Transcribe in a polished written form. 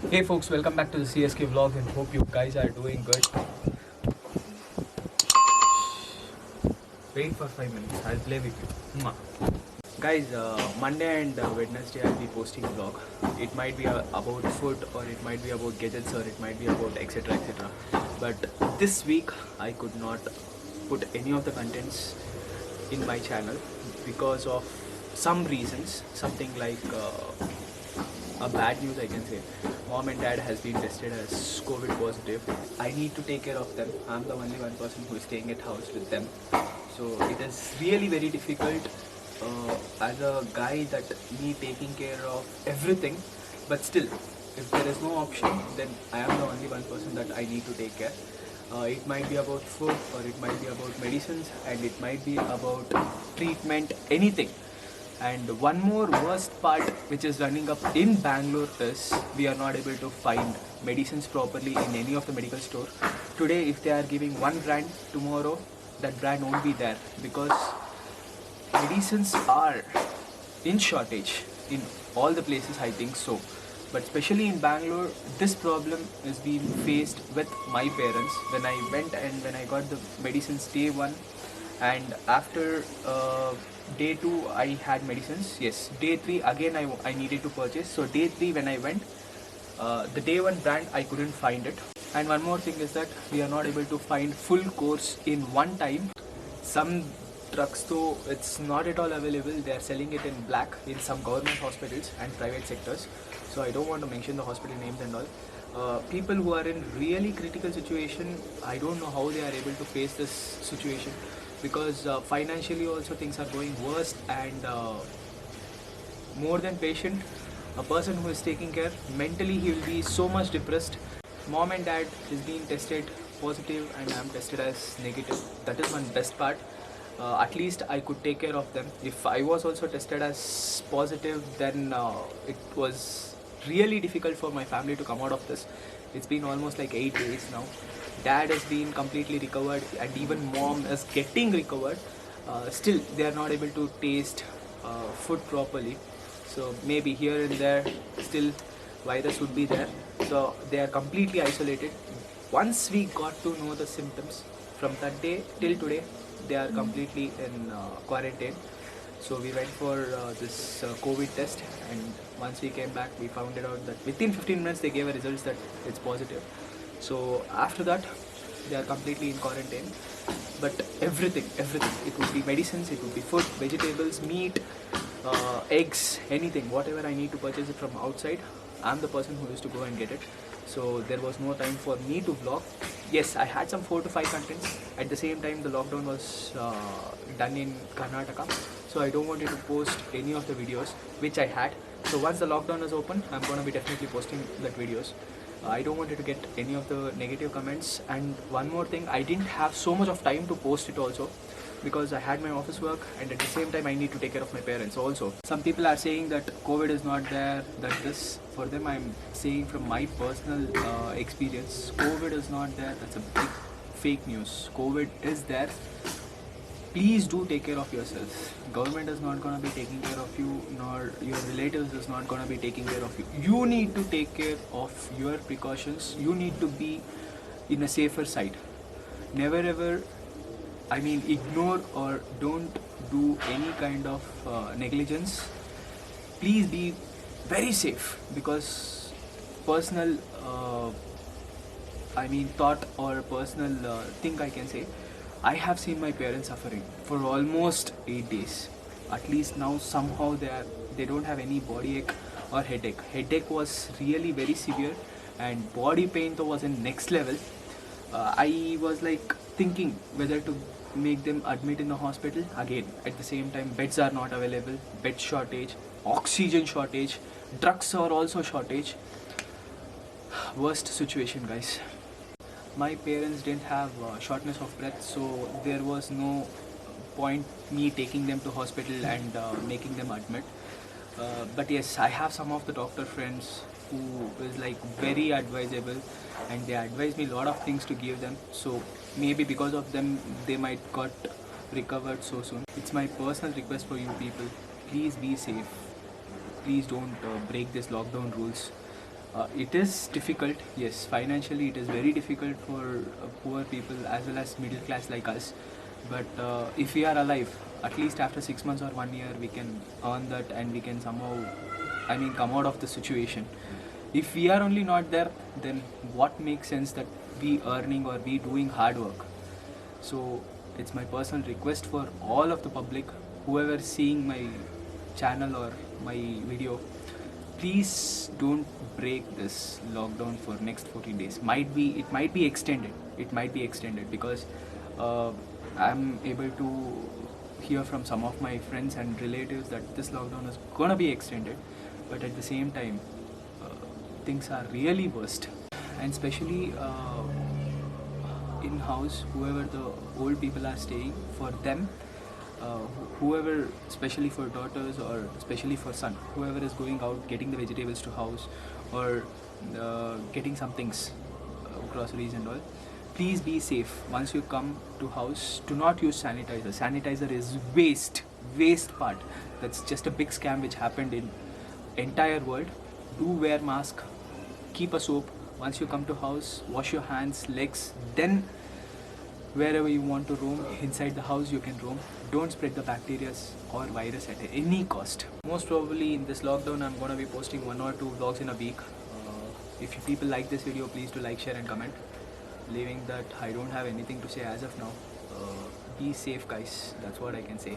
Hey folks, welcome back to the CSK vlog and hope you guys are doing good. Wait for 5 minutes, I'll play with you. Guys, Monday and Wednesday I'll be posting vlog. It might be about food, or it might be about gadgets, or it might be about etc etc. But this week I could not put any of the contents in my channel because of some reasons, something like a bad news I can say. Mom and dad has been tested as COVID positive. I need to take care of them. I'm the only one person who is staying at house with them. So it is really very difficult as a guy that me taking care of everything. But still, if there is no option, then I am the only one person that I need to take care. It might be about food, or it might be about medicines, and it might be about treatment, anything. And one more worst part which is running up in Bangalore is we are not able to find medicines properly in any of the medical store. Today if they are giving one brand, tomorrow that brand won't be there because medicines are in shortage in all the places, I think so. But especially in Bangalore, this problem is being faced with my parents. When I went and when I got the medicines day one, and after day 2 I had medicines. Yes, day 3 again I needed to purchase. So day 3 when I went, the day 1 brand I couldn't find it. And one more thing is that we are not able to find full course in one time. Some drugs though it's not at all available. They are selling it in black in some government hospitals and private sectors. So I don't want to mention the hospital names and all. People who are in really critical situation, I don't know how they are able to face this situation, because financially also things are going worse, and more than patient, a person who is taking care, mentally he will be so much depressed. Mom and dad is being tested positive and I am tested as negative. That is one best part. At least I could take care of them. If I was also tested as positive, then it was really difficult for my family to come out of this. It's been almost like 8 days now. Dad has been completely recovered and even mom is getting recovered. Still they are not able to taste food properly. So maybe here and there still virus would be there. So they are completely isolated. Once we got to know the symptoms, from that day till today they are completely in quarantine. So we went for this COVID test, and once we came back we found it out that within 15 minutes they gave a results that it's positive. So after that they are completely in quarantine. But everything, it would be medicines, it would be food, vegetables, meat, eggs, anything, whatever I need to purchase it from outside, I'm the person who used to go and get it. So there was no time for me to vlog. Yes, I had some 4 to 5 contents. At the same time the lockdown was done in Karnataka, so I don't want to post any of the videos which I had. So once the lockdown is open, I'm going to be definitely posting that videos. I don't want to get any of the negative comments. And one more thing, I didn't have so much of time to post it also, because I had my office work and at the same time I need to take care of my parents also. Some people are saying that COVID is not there, that this, for them I'm saying from my personal experience, COVID is not there. That's a big fake news. COVID is there. Please do take care of yourself. Government is not going to be taking care of you, nor your relatives is not going to be taking care of you. You need to take care of your precautions. You need to be in a safer side. Never ever, ignore or don't do any kind of negligence. Please be very safe, because personal thought or personal thing I can say, I have seen my parents suffering for almost 8 days. At least now somehow they don't have any body ache or headache. Headache was really very severe, and body pain though was in next level. I was like thinking whether to make them admit in the hospital again. At the same time, beds are not available, bed shortage, oxygen shortage, drugs are also shortage. Worst situation, guys. My parents didn't have shortness of breath, so there was no point me taking them to hospital and making them admit. But yes, I have some of the doctor friends who is like very advisable, and they advise me a lot of things to give them. So maybe because of them they might got recovered so soon. It's my personal request for you people, please be safe. Please don't break this lockdown rules. It is difficult, yes, financially it is very difficult for poor people as well as middle class like us. But if we are alive, at least after 6 months or 1 year, we can earn that and we can somehow, I mean, come out of the situation. If we are only not there, then what makes sense that we earning or we doing hard work? So it's my personal request for all of the public, whoever is seeing my channel or my video, please don't break this lockdown for next 14 days. Might be extended. It might be extended because I'm able to hear from some of my friends and relatives that this lockdown is gonna be extended. But at the same time, things are really worst, and especially in house, whoever the old people are staying, for them, whoever, especially for daughters or especially for son, whoever is going out getting the vegetables to house or getting some things, groceries and all, please be safe. Once you come to house, do not use sanitizer. Sanitizer is waste part. That's just a big scam which happened in entire world. Do wear mask, keep a soap. Once you come to house, wash your hands, legs, then wherever you want to roam inside the house you can roam. Don't spread the bacteria or virus at any cost. Most probably in this lockdown I'm gonna be posting 1 or 2 vlogs in a week. If you people like this video, please do like, share and comment. Leaving that, I don't have anything to say as of now. Be safe guys, that's what I can say.